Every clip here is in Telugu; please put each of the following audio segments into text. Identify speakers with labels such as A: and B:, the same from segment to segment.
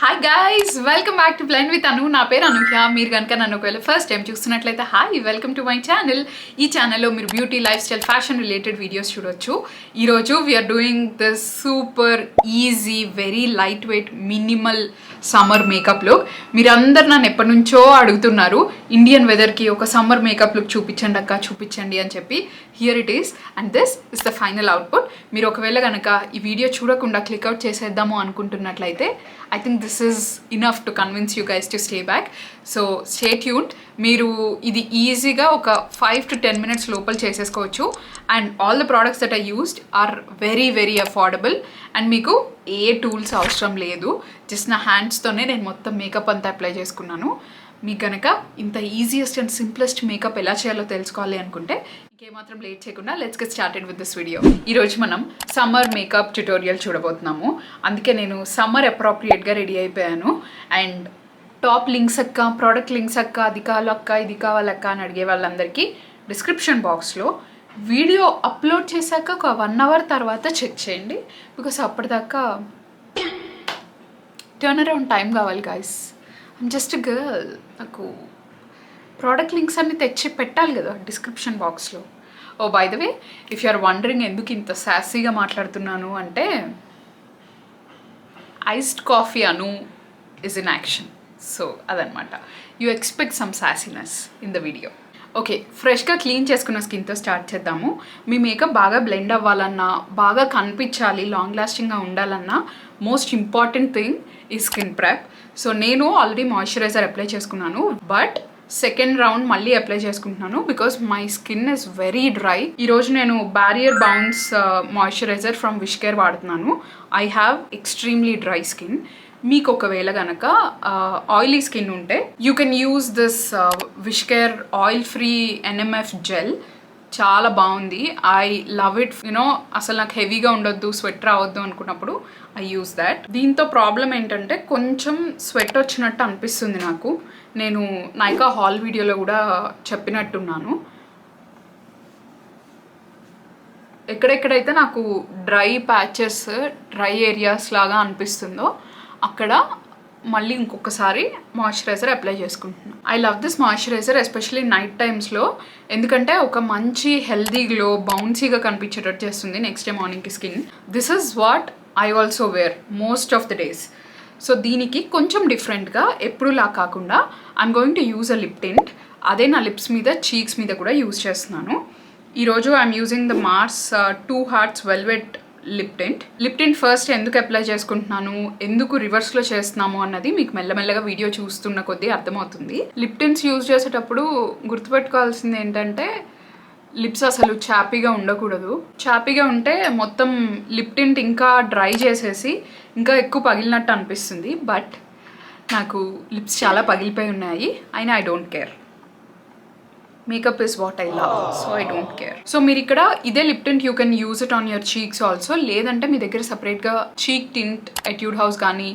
A: Hi guys, welcome back to blend with Anu. నా పేరు అనూహ్య. మీరు కనుక నన్ను ఒకవేళ ఫస్ట్ టైం చూస్తున్నట్లయితే hi, welcome to my channel. ఈ ఛానల్లో మీరు beauty, life style, fashion related videos చూడొచ్చు. ఈరోజు we're doing this super easy, very light weight, minimal summer makeup look. మీరందరు నన్ను ఎప్పటి నుంచో అడుగుతున్నారు ఇండియన్ వెదర్కి ఒక సమ్మర్ మేకప్ లుక్ చూపించండి అక్క, చూపించండి అని చెప్పి. Here it is and this is the final output. మీరు ఒకవేళ కనుక ఈ వీడియో చూడకుండా క్లిక్అవుట్ చేసేద్దాము అనుకుంటున్నట్లయితే I think this is enough to convince you guys to stay back. So stay tuned. మీరు ఇది ఈజీగా ఒక 5 to 10 minutes లోపల చేసేసుకోవచ్చు. And all the products that I used are very very affordable. And మీకు ఏ టూల్స్ అవసరం లేదు, జస్ట్ నా హ్యాండ్స్తోనే నేను మొత్తం మేకప్ అంతా అప్లై చేసుకున్నాను. మీకు కనుక ఇంత ఈజియెస్ట్ అండ్ సింప్లెస్ట్ మేకప్ ఎలా చేయాలో తెలుసుకోవాలి అనుకుంటే ఇంకేమాత్రం లేట్ చేయకుండా let's get started with this video. ఈరోజు మనం సమ్మర్ మేకప్ ట్యుటోరియల్ చూడబోతున్నాము. అందుకే నేను సమ్మర్ అప్రోప్రియేట్గా రెడీ అయిపోయాను. అండ్ టాప్ లింక్స్ అక్క, ప్రోడక్ట్ లింక్స్ అక్క, అది కావాలక్క, ఇది కావాలక్క అని అడిగే వాళ్ళందరికీ డిస్క్రిప్షన్ బాక్స్లో వీడియో అప్లోడ్ చేశాక ఒక 1 hour తర్వాత చెక్ చేయండి. బికాస్ అప్పటిదాకా టర్న్ అరౌండ్ టైం కావాలి గాయస్. I'm just girl. నాకు ప్రోడక్ట్ లింక్స్ అన్ని తెచ్చి పెట్టాలి కదా డిస్క్రిప్షన్ బాక్స్లో. Oh by the way, if you are wondering ఎందుకు ఇంత సాసీగా మాట్లాడుతున్నాను అంటే, iced coffee Anu is in action. So అదనమాట. You expect some sassiness in the video. Okay, ఫ్రెష్గా క్లీన్ చేసుకున్న స్కిన్తో స్టార్ట్ చేద్దాము. మీ మేకప్ బాగా బ్లెండ్ అవ్వాలన్నా, బాగా కనిపించాలి, లాంగ్ లాస్టింగ్గా ఉండాలన్నా మోస్ట్ ఇంపార్టెంట్ థింగ్ ఈ స్కిన్ ప్రెప్. సో నేను ఆల్రెడీ మాయిశ్చరైజర్ అప్లై చేసుకున్నాను, బట్ సెకండ్ రౌండ్ మళ్ళీ అప్లై చేసుకుంటున్నాను because my skin is very dry. ఈరోజు నేను barrier bounce moisturiser from Wishcare వాడుతున్నాను. I have extremely dry skin. మీకు ఒకవేళ కనుక ఆయిలీ స్కిన్ ఉంటే you can use this Wishcare oil free NMF gel. చాలా బాగుంది. I love it. యూనో అసలు నాకు హెవీగా ఉండొద్దు, స్వెట్ రావద్దు అనుకున్నప్పుడు ఐ యూజ్ దాట్. దీంతో ప్రాబ్లం ఏంటంటే కొంచెం స్వెట్ వచ్చినట్టు అనిపిస్తుంది నాకు. నేను నైకా హాల్ వీడియోలో కూడా చెప్పినట్టున్నాను. ఎక్కడెక్కడైతే నాకు డ్రై ప్యాచెస్, డ్రై ఏరియాస్ లాగా అనిపిస్తుందో అక్కడ మళ్ళీ ఇంకొకసారి మాయిశ్చరైజర్ అప్లై చేసుకుంటున్నాను. I love this moisturiser especially night టైమ్స్లో, ఎందుకంటే ఒక మంచి హెల్దీ గ్లో, బౌన్సీగా కనిపించేటట్టు చేస్తుంది నెక్స్ట్ డే మార్నింగ్కి skin. This is what I also wear most of the days. So దీనికి కొంచెం డిఫరెంట్గా ఎప్పుడులా కాకుండా I'm going to use a lip tint. అదే నా లిప్స్ మీద, చీక్స్ మీద కూడా యూజ్ చేస్తున్నాను. ఈరోజు I'm using the Mars 2 Hearts velvet lip tint. Lip tint first ఎందుకు అప్లై చేసుకుంటున్నాను, ఎందుకు రివర్స్లో చేస్తున్నాము అన్నది మీకు మెల్లమెల్లగా వీడియో చూస్తున్న కొద్దీ అర్థమవుతుంది. లిప్ టింట్స్ యూజ్ చేసేటప్పుడు గుర్తుపెట్టుకోవాల్సింది ఏంటంటే, లిప్స్ అసలు చాపీగా ఉండకూడదు. చాపీగా ఉంటే మొత్తం లిప్ టింట్ ఇంకా డ్రై చేసేసి ఇంకా ఎక్కువ పగిలినట్టు అనిపిస్తుంది. బట్ నాకు లిప్స్ చాలా పగిలిపోయి ఉన్నాయి, అయినా I don't care. Makeup is what I love, so I don't care. So మీరు ఇక్కడ ఇదే lip tint you can use it on your cheeks also. లేదంటే మీ దగ్గర సపరేట్గా చీక్ టింట్ ఎట్యూడ్ హౌస్ కానీ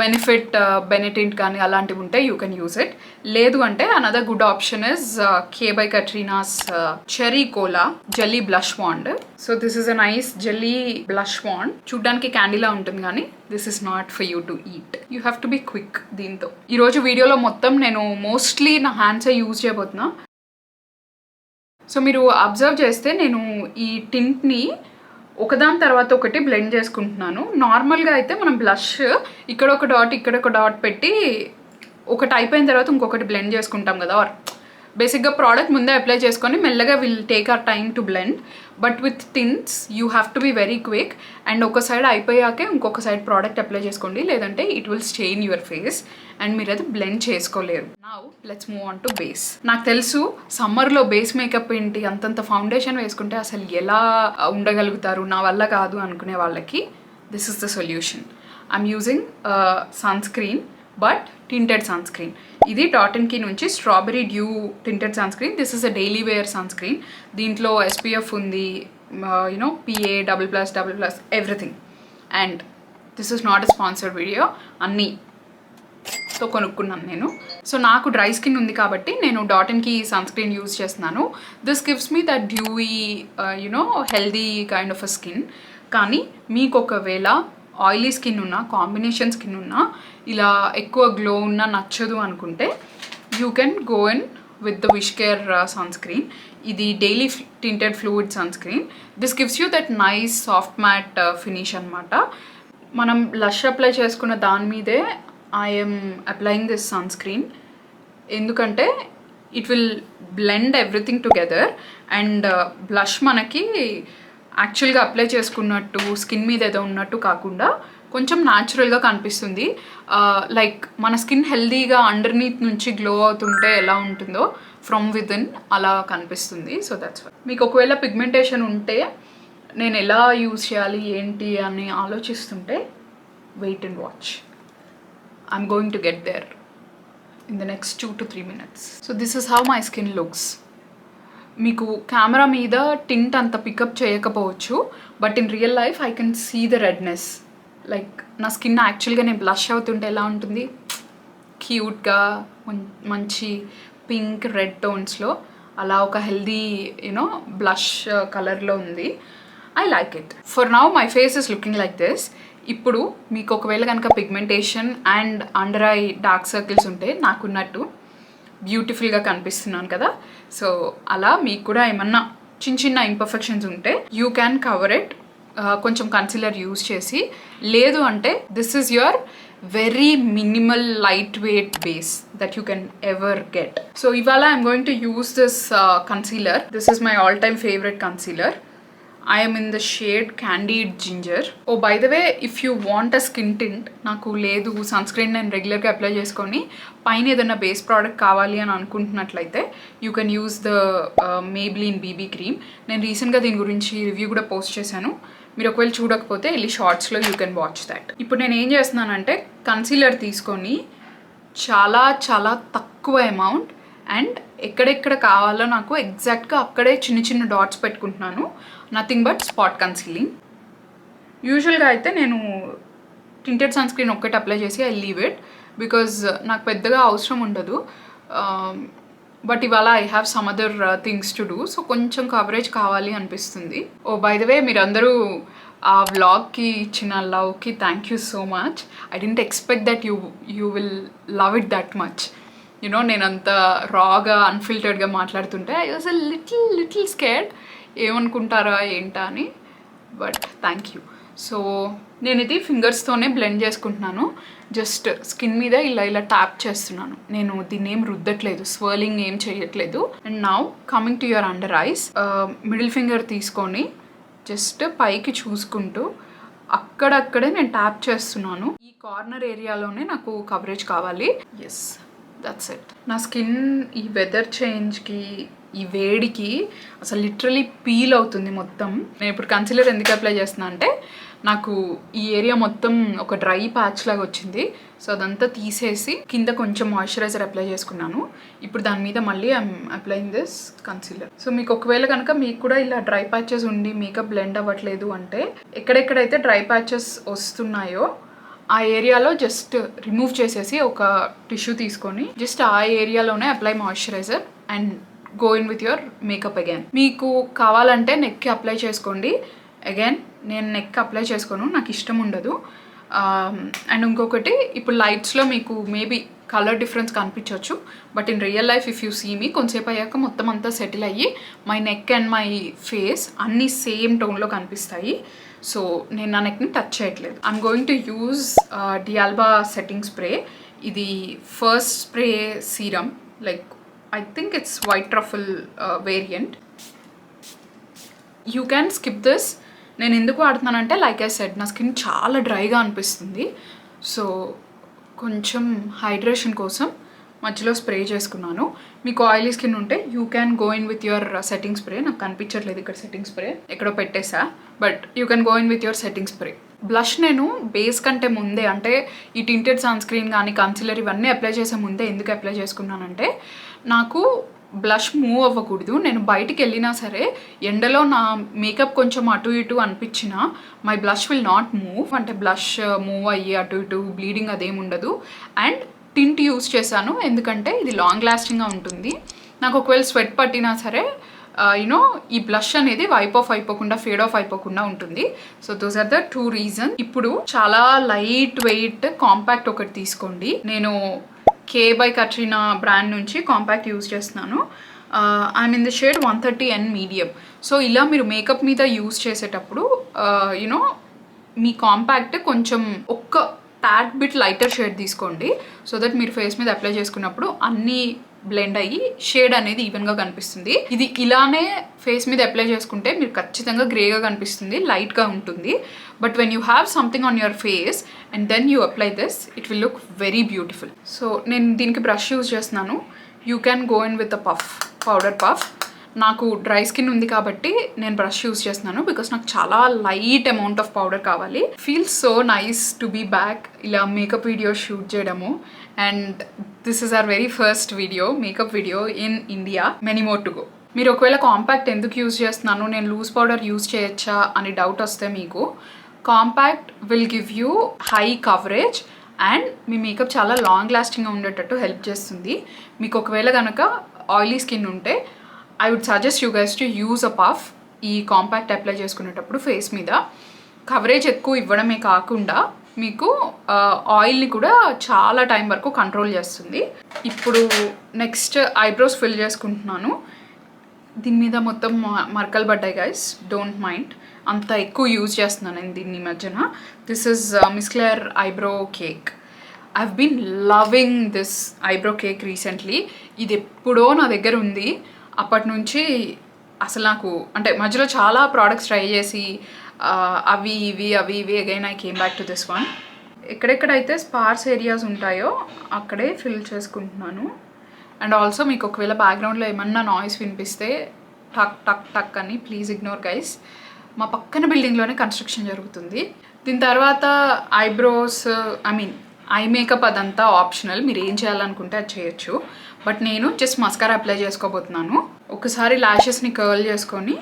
A: బెనిఫిట్ బెనెటింట్ కానీ అలాంటివి ఉంటే యూ కెన్ యూజ్ ఇట్. లేదు అంటే another good option is K by Katrina's cherry cola jelly blush wand. So this is a nice jelly blush wand. చూడ్డానికి క్యాండీలా ఉంటుంది కానీ this is not for you to eat. You have to be quick దీంతో. ఈరోజు వీడియోలో మొత్తం నేను మోస్ట్లీ నా హ్యాండ్సే యూజ్ చేయబోతున్నా. సో మీరు అబ్జర్వ్ చేస్తే నేను ఈ టింట్ని ఒకదాని తర్వాత ఒకటి బ్లెండ్ చేసుకుంటున్నాను. నార్మల్గా అయితే మనం బ్లష్ ఇక్కడ ఒక డాట్, ఇక్కడ ఒక డాట్ పెట్టి ఒకటి అయిపోయిన తర్వాత ఇంకొకటి బ్లెండ్ చేసుకుంటాం కదా. ఆర్ బేసిక్గా ప్రోడక్ట్ ముందే అప్లై చేసుకొని మెల్లగా will take our time to blend. But with tints you have to be very quick. And ఒక సైడ్ అయిపోయాకే ఇంకొక సైడ్ ప్రోడక్ట్ అప్లై చేసుకోండి, లేదంటే it will stay in your face and మీరు అది బ్లెండ్ చేసుకోలేరు. Now let's move on to base. నాకు తెలుసు సమ్మర్లో బేస్ మేకప్ ఏంటి, అంతంత ఫౌండేషన్ వేసుకుంటే అసలు ఎలా ఉండగలుగుతారు, నా వల్ల కాదు అనుకునే వాళ్ళకి this is the solution. I'm using sunscreen, but tinted sunscreen. ఇది డాట్&కీ నుంచి strawberry dew tinted sunscreen. This is a daily wear sunscreen. దీంట్లో SPF ఉంది, you know PA++++ everything. And this is not a sponsored video, అన్నీ సో కొనుక్కున్నాను నేను. సో నాకు డ్రై స్కిన్ ఉంది కాబట్టి నేను డాట్&కీ సన్ స్క్రీన్ యూజ్ చేస్తున్నాను. This gives me that dewy you know healthy kind of a skin. కానీ మీకు ఒకవేళ ఆయిలీ స్కిన్ ఉన్నా, కాంబినేషన్ స్కిన్ ఉన్నా, ఇలా ఎక్కువ గ్లో ఉన్నా నచ్చదు అనుకుంటే you can go in with the Wishcare sunscreen. ఇది daily tinted fluid sunscreen. This gives you that nice soft matte finish అనమాట. మనం బ్లష్ అప్లై చేసుకున్న దాని మీదే ఐఎమ్ అప్లయింగ్ దిస్ సన్స్క్రీన్. ఎందుకంటే it will blend everything together and blush మనకి యాక్చువల్గా అప్లై చేసుకున్నట్టు స్కిన్ మీద ఏదో ఉన్నట్టు కాకుండా కొంచెం న్యాచురల్గా కనిపిస్తుంది. లైక్ మన స్కిన్ హెల్దీగా అండర్నీత్ నుంచి గ్లో అవుతుంటే ఎలా ఉంటుందో ఫ్రమ్ విదిన్ అలా కనిపిస్తుంది. So that's why. మీకు ఒకవేళ పిగ్మెంటేషన్ ఉంటే నేను ఎలా యూజ్ చేయాలి ఏంటి అని ఆలోచిస్తుంటే wait and watch. I'm going to get there in the next 2 to 3 minutes. So this is how my skin looks. మీకు కెమెరా మీద టింట్ అంత పికప్ చేయకపోవచ్చు, but in real life I can see the redness. Like నా స్కిన్ యాక్చువల్గా నేను బ్లష్ అవుతుంటే ఎలా ఉంటుంది, క్యూట్గా మంచి పింక్ రెడ్ టోన్స్లో అలా ఒక హెల్దీ యూనో బ్లష్ కలర్లో ఉంది. I like it. For now my face is looking like this. ఇప్పుడు మీకు ఒకవేళ కనుక pigmentation and under eye dark circles ఉంటే నాకున్నట్టు బ్యూటిఫుల్గా కనిపిస్తున్నాను కదా, సో అలా మీకు కూడా ఏమన్నా చిన్న చిన్న ఇంపర్ఫెక్షన్స్ ఉంటే యూ క్యాన్ కవర్ ఇట్ కొంచెం కన్సీలర్ యూజ్ చేసి. లేదు అంటే this is your very minimal light weight base that you can ever get. So ఇవాళ I'm going to use this concealer. This is my all time favourite concealer. I am in the shade Candied Ginger. Oh, by the way, if you want a skin tint, నాకు లేదు సన్స్క్రీన్ నేను రెగ్యులర్గా అప్లై చేసుకొని పైన ఏదైనా బేస్ ప్రోడక్ట్ కావాలి అని అనుకుంటున్నట్లయితే you can use the Maybelline BB cream. నేను రీసెంట్గా దీని గురించి రివ్యూ కూడా పోస్ట్ చేశాను. మీరు ఒకవేళ చూడకపోతే వెళ్ళి షార్ట్స్లో యూ కెన్ వాచ్ దాట్. ఇప్పుడు నేను ఏం చేస్తున్నానంటే కన్సీలర్ తీసుకొని చాలా చాలా తక్కువ అమౌంట్ అండ్ ఎక్కడెక్కడ కావాలో నాకు ఎగ్జాక్ట్గా అక్కడే చిన్న చిన్న డాట్స్ పెట్టుకుంటున్నాను. Nothing but spot concealing. యూజువల్గా అయితే నేను టింటెడ్ సన్ స్క్రీన్ ఒక్కటి అప్లై చేసి ఐ లీవ్ ఇట్ బికాజ్ నాకు పెద్దగా అవసరం ఉండదు. బట్ ఇవాళ I have some other things to do, so కొంచెం కవరేజ్ కావాలి అనిపిస్తుంది. ఓ బై ద వే, మీరందరూ ఆ వ్లాగ్కి ఇచ్చిన లవ్కి thank you so much. I didn't expect that you will love it that much. You know నేను అంత రాగా అన్ఫిల్టర్డ్గా మాట్లాడుతుంటే I was a little scared ఏమనుకుంటారా ఏంటా అని, బట్ థ్యాంక్ యూ. సో నేను ఇది ఫింగర్స్తోనే బ్లెండ్ చేసుకుంటున్నాను. జస్ట్ స్కిన్ మీద ఇలా ట్యాప్ చేస్తున్నాను. నేను దీన్ని ఏం రుద్దట్లేదు, స్వర్లింగ్ ఏం చేయట్లేదు. And now coming to your under eyes, middle finger తీసుకొని జస్ట్ పైకి చూసుకుంటూ అక్కడక్కడే నేను ట్యాప్ చేస్తున్నాను. ఈ కార్నర్ ఏరియాలోనే నాకు కవరేజ్ కావాలి. Yes, that's it. నా స్కిన్ ఈ వెదర్ చేంజ్కి ఈ వేడికి అసలు లిటరలీ పీల్ అవుతుంది మొత్తం. నేను ఇప్పుడు కన్సీలర్ ఎందుకు అప్లై చేస్తున్నా అంటే నాకు ఈ ఏరియా మొత్తం ఒక డ్రై ప్యాచ్ లాగా వచ్చింది. సో అదంతా తీసేసి కింద కొంచెం మాయిశ్చరైజర్ అప్లై చేసుకున్నాను. ఇప్పుడు దాని మీద మళ్ళీ I'm applying this concealer. So మీకు ఒకవేళ కనుక మీకు కూడా ఇలా డ్రై ప్యాచెస్ ఉండి మేకప్ బ్లెండ్ అవ్వట్లేదు అంటే ఎక్కడెక్కడైతే డ్రై ప్యాచెస్ వస్తున్నాయో ఆ ఏరియాలో జస్ట్ రిమూవ్ చేసేసి ఒక టిష్యూ తీసుకొని జస్ట్ ఆ ఏరియాలోనే apply moisturiser and go in with your makeup again. మీకు కావాలంటే నెక్కి అప్లై చేసుకోండి. అగైన్ నేను నెక్ అప్లై చేసుకోను, నాకు ఇష్టం ఉండదు. అండ్ ఇంకొకటి, ఇప్పుడు లైట్స్లో మీకు మేబీ కలర్ డిఫరెన్స్ కనిపించవచ్చు, but in real life if you see me కొంతసేపు అయ్యాక మొత్తం అంతా సెటిల్ అయ్యి my neck and my face అన్నీ సేమ్ టోన్లో కనిపిస్తాయి. సో నేను నా నెక్ని టచ్ చేయట్లేదు. I'm going to use d'Alba setting spray. ఇది first spray serum, like I think it's white truffle variant. You can skip this. నేను ఎందుకు వాడుతున్నానంటే లైక్ ఐ సెడ్ నా స్కిన్ చాలా డ్రైగా అనిపిస్తుంది. సో కొంచెం హైడ్రేషన్ కోసం మధ్యలో స్ప్రే చేసుకున్నాను. మీకు ఆయిలీ స్కిన్ ఉంటే you can go in with your setting spray. నాకు కనిపించట్లేదు ఇక్కడ సెట్టింగ్ స్ప్రే, ఎక్కడో పెట్టేసా, but you can go in with your setting spray. Blush నేను బేస్ కంటే ముందే, అంటే ఈ టింటెడ్ సన్ స్క్రీన్ కానీ కన్సీలర్ ఇవన్నీ అప్లై చేసే ముందే ఎందుకు అప్లై చేసుకున్నానంటే నాకు బ్లష్ మూవ్ అవ్వకూడదు. నేను బయటికి వెళ్ళినా సరే ఎండలో నా మేకప్ కొంచెం అటు ఇటు అనిపించినా my blush will not move. అంటే బ్లష్ మూవ్ అయ్యి అటు ఇటు బ్లీడింగ్ అదేం ఉండదు. అండ్ టింట్ యూస్ చేశాను ఎందుకంటే ఇది లాంగ్ లాస్టింగ్గా ఉంటుంది. నాకు ఒకవేళ స్వెట్ పట్టినా సరే యునో ఈ బ్లష్ అనేది వైప్ ఆఫ్ అయిపోకుండా ఫేడ్ ఆఫ్ అయిపోకుండా ఉంటుంది. So those are the 2 reason. ఇప్పుడు చాలా లైట్ వెయిట్ కాంపాక్ట్ ఒకటి తీసుకోండి. నేను కే బై కట్రీనా బ్రాండ్ నుంచి కాంపాక్ట్ యూజ్ చేస్తున్నాను. I'm in the shade 130N medium. So ఇలా మీరు మేకప్ మీద యూజ్ చేసేటప్పుడు యునో మీ కాంపాక్ట్ కొంచెం ఒక్క టాట్ బిట్ లైటర్ షేడ్ తీసుకోండి. సో దట్ మీరు ఫేస్ మీద అప్లై చేసుకున్నప్పుడు అన్నీ బ్లెండ్ అయ్యి షేడ్ అనేది ఈవెన్గా కనిపిస్తుంది. ఇది ఇలానే ఫేస్ మీద అప్లై చేసుకుంటే మీరు ఖచ్చితంగా గ్రేగా కనిపిస్తుంది, లైట్గా ఉంటుంది. But when you have something on your face and then you apply this, it will look very beautiful. So నేను దీనికి బ్రష్ యూజ్ చేస్తున్నాను. You can go in with a puff, powder puff. నాకు డ్రై స్కిన్ ఉంది కాబట్టి నేను బ్రష్ యూజ్ చేస్తున్నాను బికాస్ నాకు చాలా లైట్ అమౌంట్ ఆఫ్ పౌడర్ కావాలి. Feels so nice to be back ఇలా మేకప్ వీడియో షూట్ చేయడము. And this is our very first video, makeup video in India. Many more to go. మీరు ఒకవేళ కాంపాక్ట్ ఎందుకు యూజ్ చేస్తున్నాను, నేను లూజ్ పౌడర్ యూజ్ చేయొచ్చా అని డౌట్ వస్తే మీకు compact will give you high coverage and మీ మేకప్ చాలా లాంగ్ లాస్టింగ్గా ఉండేటట్టు హెల్ప్ చేస్తుంది. మీకు ఒకవేళ కనుక ఆయిలీ స్కిన్ ఉంటే I would suggest you guys to use a puff ఈ కాంపాక్ట్ అప్లై చేసుకునేటప్పుడు ఫేస్ మీద. కవరేజ్ ఎక్కువ ఇవ్వడమే కాకుండా మీకు ఆయిల్ని కూడా చాలా టైం వరకు కంట్రోల్ చేస్తుంది. ఇప్పుడు నెక్స్ట్ ఐబ్రోస్ ఫిల్ చేసుకుంటున్నాను. దీని మీద మొత్తం మరకలు పడ్డాయి గైస్, డోంట్ మైండ్. అంత ఎక్కువ యూజ్ చేస్తున్నాను నేను దీన్ని మధ్యన. This is Miss Claire eyebrow cake. I've been loving this eyebrow cake recently. ఇది ఎప్పుడో నా దగ్గర ఉంది, అప్పటి నుంచి అసలు నాకు అంటే మధ్యలో చాలా ప్రోడక్ట్స్ ట్రై చేసి అవి ఇవి again I came back to this one. ఎక్కడెక్కడైతే స్పార్స్ ఏరియాస్ ఉంటాయో అక్కడే ఫిల్ చేసుకుంటున్నాను. అండ్ ఆల్సో మీకు ఒకవేళ బ్యాక్గ్రౌండ్లో ఏమన్నా నాయిస్ వినిపిస్తే టక్ టక్ టక్ అని ప్లీజ్ ఇగ్నోర్ గైస్. మా పక్కన బిల్డింగ్లోనే కన్స్ట్రక్షన్ జరుగుతుంది. దీని తర్వాత ఐబ్రోస్ ఐ మేకప్ అదంతా ఆప్షనల్, మీరు ఏం చేయాలనుకుంటే అది చేయొచ్చు. బట్ నేను జస్ట్ మస్కారా అప్లై చేసుకోబోతున్నాను. ఒకసారి ల్యాషెస్ని కర్ల్ చేసుకొని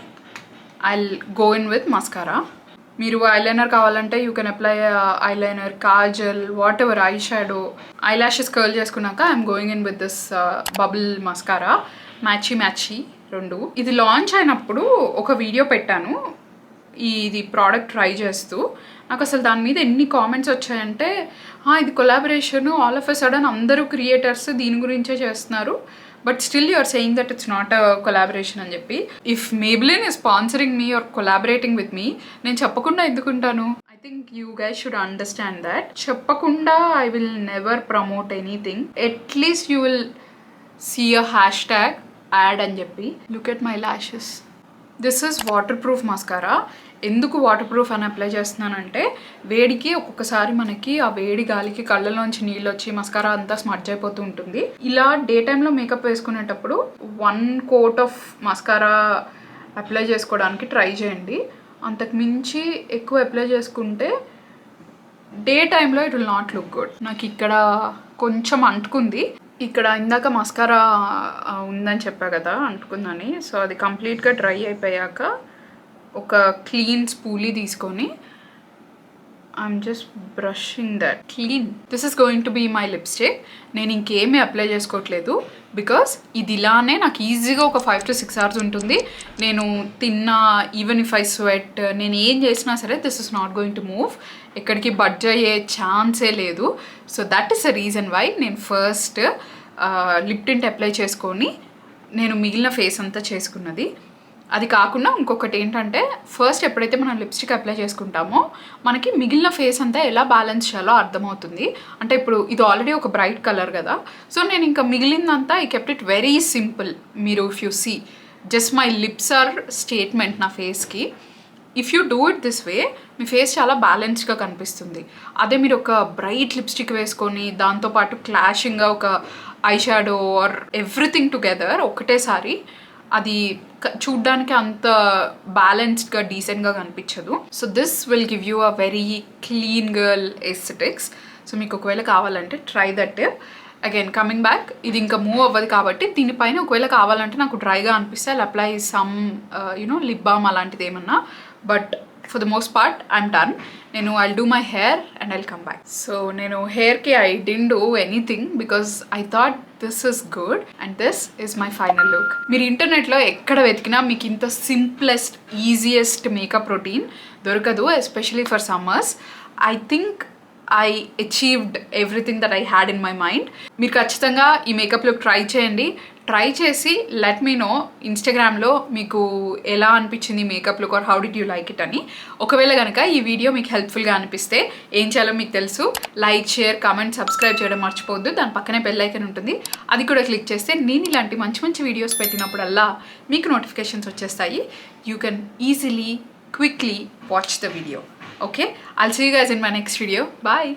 A: I go in with mascara. మీరు ఐలైనర్ కావాలంటే you can apply eyeliner, kajal, whatever, eye shadow. Eyelashes curl చేసుకున్నాక I'm going in with this bubble mascara. మ్యాచీ 2. ఇది లాంచ్ అయినప్పుడు ఒక వీడియో పెట్టాను ఇది ప్రోడక్ట్ ట్రై చేస్తూ. నాకు అసలు దాని మీద ఎన్ని కామెంట్స్ వచ్చాయంటే ఇది collaboration, all of a sudden అందరూ క్రియేటర్స్ దీని గురించే చేస్తున్నారు, but still you are saying that it's not a collaboration అని చెప్పి. If Maybelline is sponsoring me or collaborating with me, నేను చెప్పకుండా ఎందుకుంటాను? I think you guys should understand that. చెప్పకుండా I will never promote anything. At least you will see a hashtag ad అని చెప్పి. Look at my lashes. This is waterproof mascara. ఎందుకు వాటర్ ప్రూఫ్ అని అప్లై చేస్తున్నానంటే వేడికి ఒక్కొక్కసారి మనకి ఆ వేడి గాలికి కళ్ళలోంచి నీళ్ళు వచ్చి మస్కారా అంతా స్మడ్జ్ అయిపోతూ ఉంటుంది. ఇలా డే టైంలో మేకప్ వేసుకునేటప్పుడు 1 కోట్ ఆఫ్ మస్కారా అప్లై చేసుకోవడానికి ట్రై చేయండి. అంతకు మించి ఎక్కువ అప్లై చేసుకుంటే డే టైంలో it will not look good. నాకు ఇక్కడ కొంచెం అంటుకుంది. ఇక్కడ ఇందాక మస్కారా ఉందని చెప్పా కదా అంటుకుందని. సో అది కంప్లీట్గా డ్రై అయిపోయాక ఒక క్లీన్ స్పూలీ తీసుకొని I'm just brushing that clean. This is going to be my lipstick. నేను ఇంకేమీ అప్లై చేసుకోవట్లేదు బికాస్ ఇది ఇలానే నాకు ఈజీగా ఒక 5 to 6 hours ఉంటుంది. నేను తిన్నా, ఈవెన్ ఇఫ్ ఐ స్వెట్, నేను ఏం చేసినా సరే this is not going to move. ఎక్కడికి బడ్జ్ అయ్యే ఛాన్సే లేదు. So that is the reason why నేను ఫస్ట్ లిప్ టింట్ అప్లై చేసుకొని నేను మిగిలిన ఫేస్ అంతా చేసుకున్నది. అది కాకుండా ఇంకొకటి ఏంటంటే ఫస్ట్ ఎప్పుడైతే మనం లిప్స్టిక్ అప్లై చేసుకుంటామో మనకి మిగిలిన ఫేస్ అంతా ఎలా బ్యాలెన్స్ చేయాలో అర్థమవుతుంది. అంటే ఇప్పుడు ఇది ఆల్రెడీ ఒక బ్రైట్ కలర్ కదా, సో నేను ఇంకా మిగిలిందంతా I kept it very simple. మీరు if you see just my lips are statement నా ఫేస్కి. If you do it this way మీ ఫేస్ చాలా బ్యాలెన్స్డ్గా కనిపిస్తుంది. అదే మీరు ఒక బ్రైట్ లిప్స్టిక్ వేసుకొని దాంతోపాటు క్లాషింగ్గా ఒక eye shadow or everything together ఒకటేసారి, అది చూడ్డానికి అంత బ్యాలెన్స్డ్గా డీసెంట్గా కనిపించదు. So this will give you a very clean girl aesthetics. So మీకు ఒకవేళ కావాలంటే try that. Again coming back, ఇది ఇంకా మూవ్ అవ్వదు కాబట్టి దీనిపైన ఒకవేళ కావాలంటే నాకు డ్రైగా అనిపిస్తే I apply some lip balm అలాంటిది ఏమన్నా. But for the most part I'm done. నేను I'll do my hair and I'll come back. So నేను హెయిర్కి I didn't do anything because I thought this is good and this is my final look. మీరు ఇంటర్నెట్లో ఎక్కడ వెతికినా మీకు ఇంత సింప్లెస్ట్ ఈజియెస్ట్ మేకప్ రొటీన్ దొరకదు, especially for summers. I think I achieved everything that I had in my mind. మీరు ఖచ్చితంగా ఈ మేకప్ లుక్ ట్రై చేయండి. ట్రై చేసి లెట్ మీ నో ఇన్స్టాగ్రామ్లో మీకు ఎలా అనిపించింది makeup look or how did you like it అని. ఒకవేళ కనుక ఈ వీడియో మీకు హెల్ప్ఫుల్గా అనిపిస్తే ఏం చేయాలో మీకు తెలుసు. లైక్, షేర్, కామెంట్, సబ్స్క్రైబ్ చేయడం మర్చిపోవద్దు. దాని పక్కనే బెల్ ఐకాన్ ఉంటుంది, అది కూడా క్లిక్ చేస్తే నేను ఇలాంటి మంచి మంచి వీడియోస్ పెట్టినప్పుడల్లా మీకు నోటిఫికేషన్స్ వచ్చేస్తాయి. You can easily, quickly watch the video. Okay, I'll see you guys in my next video. Bye.